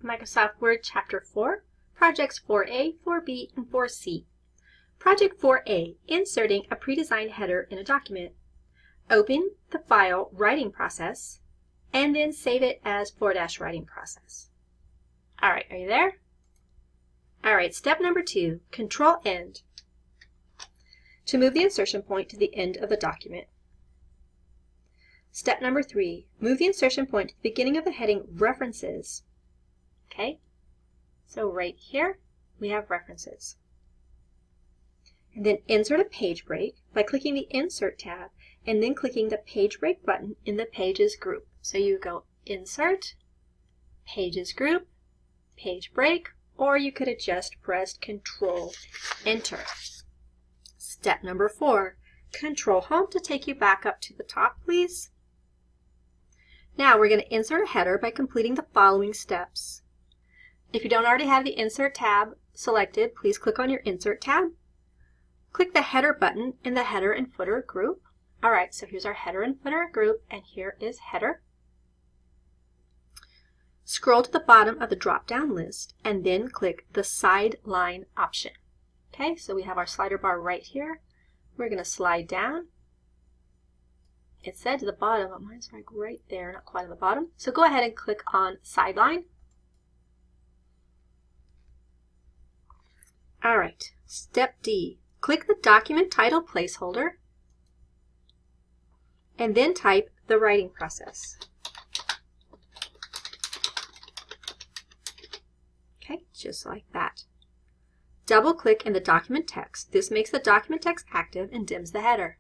Microsoft Word Chapter 4, Projects 4A, 4B, and 4C. Project 4A, Inserting a Pre-designed Header in a Document. Open the file Writing Process, and then save it as / Writing Process. Alright, are you there? Alright, step number 2, Control End, to move the insertion point to the end of the document. Step number 3, move the insertion point to the beginning of the heading References. Okay, so right here we have References. And then insert a page break by clicking the Insert tab and then clicking the Page Break button in the Pages group. So you go Insert, Pages group, Page Break, or you could have just pressed Control Enter. Step number 4, Control Home to take you back up to the top, please. Now we're going to insert a header by completing the following steps. If you don't already have the Insert tab selected, please click on your Insert tab. Click the Header button in the Header and Footer group. Alright, so here's our Header and Footer group, and here is Header. Scroll to the bottom of the drop-down list, and then click the Side Line option. Okay, so we have our slider bar right here. We're going to slide down. It said to the bottom, but mine's like right there, not quite on the bottom. So go ahead and click on Sideline. Alright, step D. Click the document title placeholder and then type the writing process. Okay, just like that. Double click in the document text. This makes the document text active and dims the header.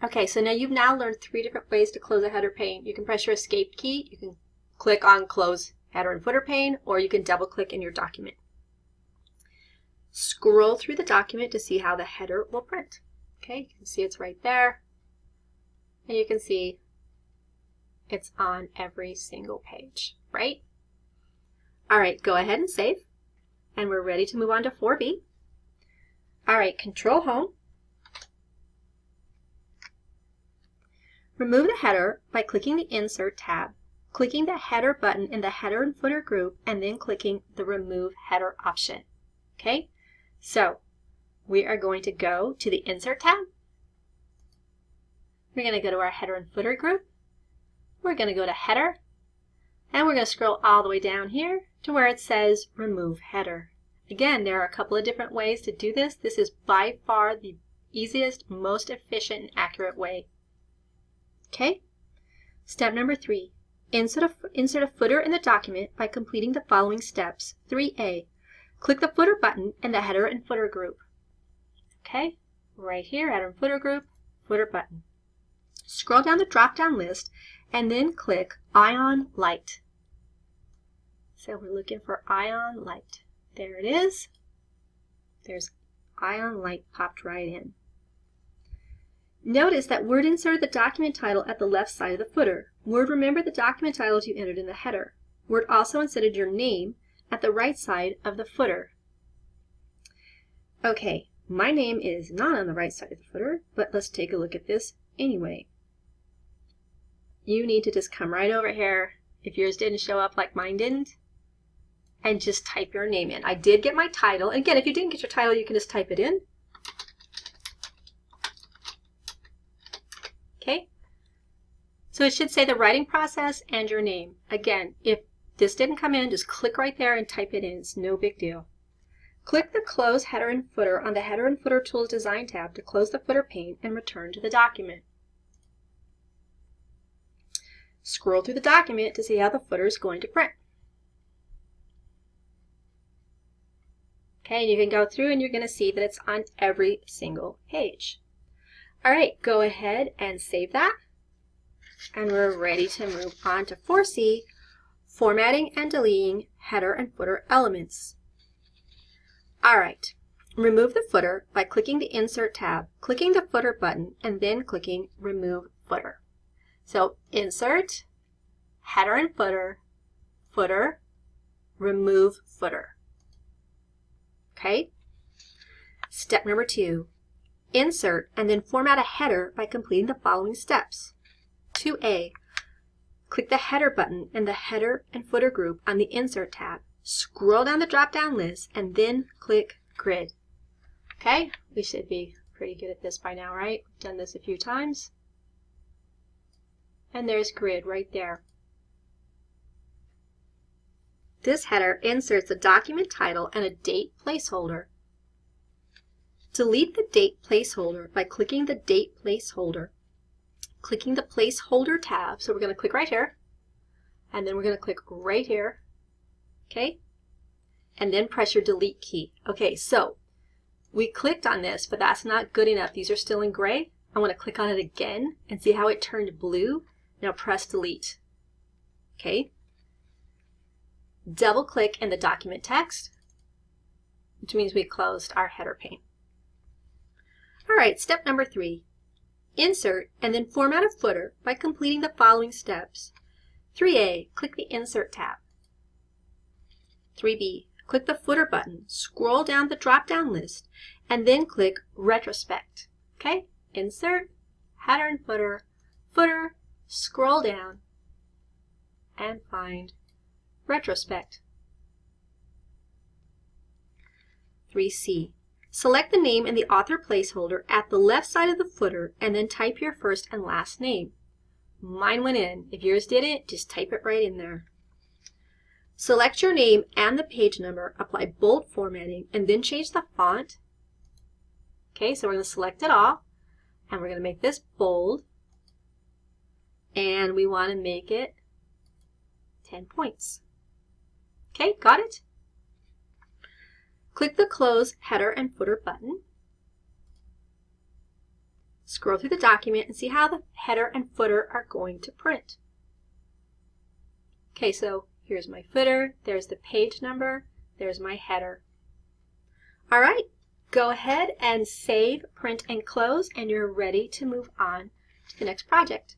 Okay, so now you've learned 3 different ways to close a header pane. You can press your escape key, you can click on Close Header and Footer pane, or you can double click in your document. Scroll through the document to see how the header will print. Okay, you can see it's right there, and you can see it's on every single page, right? Alright, go ahead and save, and we're ready to move on to 4B. Alright, Control Home. Remove the header by clicking the Insert tab, clicking the Header button in the Header and Footer group, and then clicking the Remove Header option. Okay, so we are going to go to the Insert tab. We're going to go to our Header and Footer group. We're going to go to Header, and we're going to scroll all the way down here to where it says Remove Header. Again, there are a couple of different ways to do this. This is by far the easiest, most efficient, and accurate way. Okay, step number 3, insert a footer in the document by completing the following steps. 3A, click the Footer button in the Header and Footer group. Okay, right here, Header and Footer group, Footer button. Scroll down the drop-down list and then click Ion Light. So we're looking for Ion Light. There it is. There's Ion Light popped right in. Notice that Word inserted the document title at the left side of the footer. Word remembered the document titles you entered in the header. Word also inserted your name at the right side of the footer. Okay, my name is not on the right side of the footer, but let's take a look at this anyway. You need to just come right over here, if yours didn't show up like mine didn't, and just type your name in. I did get my title. Again, if you didn't get your title, you can just type it in. Okay, so it should say the writing process and your name. Again, if this didn't come in, just click right there and type it in. It's no big deal. Click the Close Header and Footer on the Header and Footer Tools Design tab to close the footer pane and return to the document. Scroll through the document to see how the footer is going to print. Okay, you can go through and you're going to see that it's on every single page. Alright, go ahead and save that. And we're ready to move on to 4C, Formatting and Deleting Header and Footer Elements. Alright, remove the footer by clicking the Insert tab, clicking the Footer button, and then clicking Remove Footer. So Insert, Header and Footer, Footer, Remove Footer. Okay? Step number 2. Insert and then format a header by completing the following steps. 2A. click the header button in the header and footer group on the Insert tab. Scroll down the drop-down list and then click Grid. Okay, we should be pretty good at this by now, right? We've done this a few times. And there's Grid right there. This header inserts a document title and a date placeholder. Delete the date placeholder by clicking the date placeholder. Clicking the placeholder tab, so we're going to click right here, and then we're going to click right here, okay? And then press your delete key. Okay, so we clicked on this, but that's not good enough. These are still in gray. I want to click on it again and see how it turned blue. Now press delete. Okay. Double click in the document text, which means we closed our header pane. All right, step number 3. Insert and then format a footer by completing the following steps. 3A, click the Insert tab. 3B, click the footer button, scroll down the drop-down list, and then click Retrospect. Okay, Insert, header and footer, footer, scroll down, and find Retrospect. 3C. Select the name in the author placeholder at the left side of the footer and then type your first and last name. Mine went in. If yours didn't, just type it right in there. Select your name and the page number, apply bold formatting, and then change the font. Okay, so we're going to select it all, and we're going to make this bold, and we want to make it 10 points. Okay, got it? Click the Close Header and Footer button. Scroll through the document and see how the header and footer are going to print. Okay, so here's my footer, there's the page number, there's my header. All right, go ahead and save, print, and close, and you're ready to move on to the next project.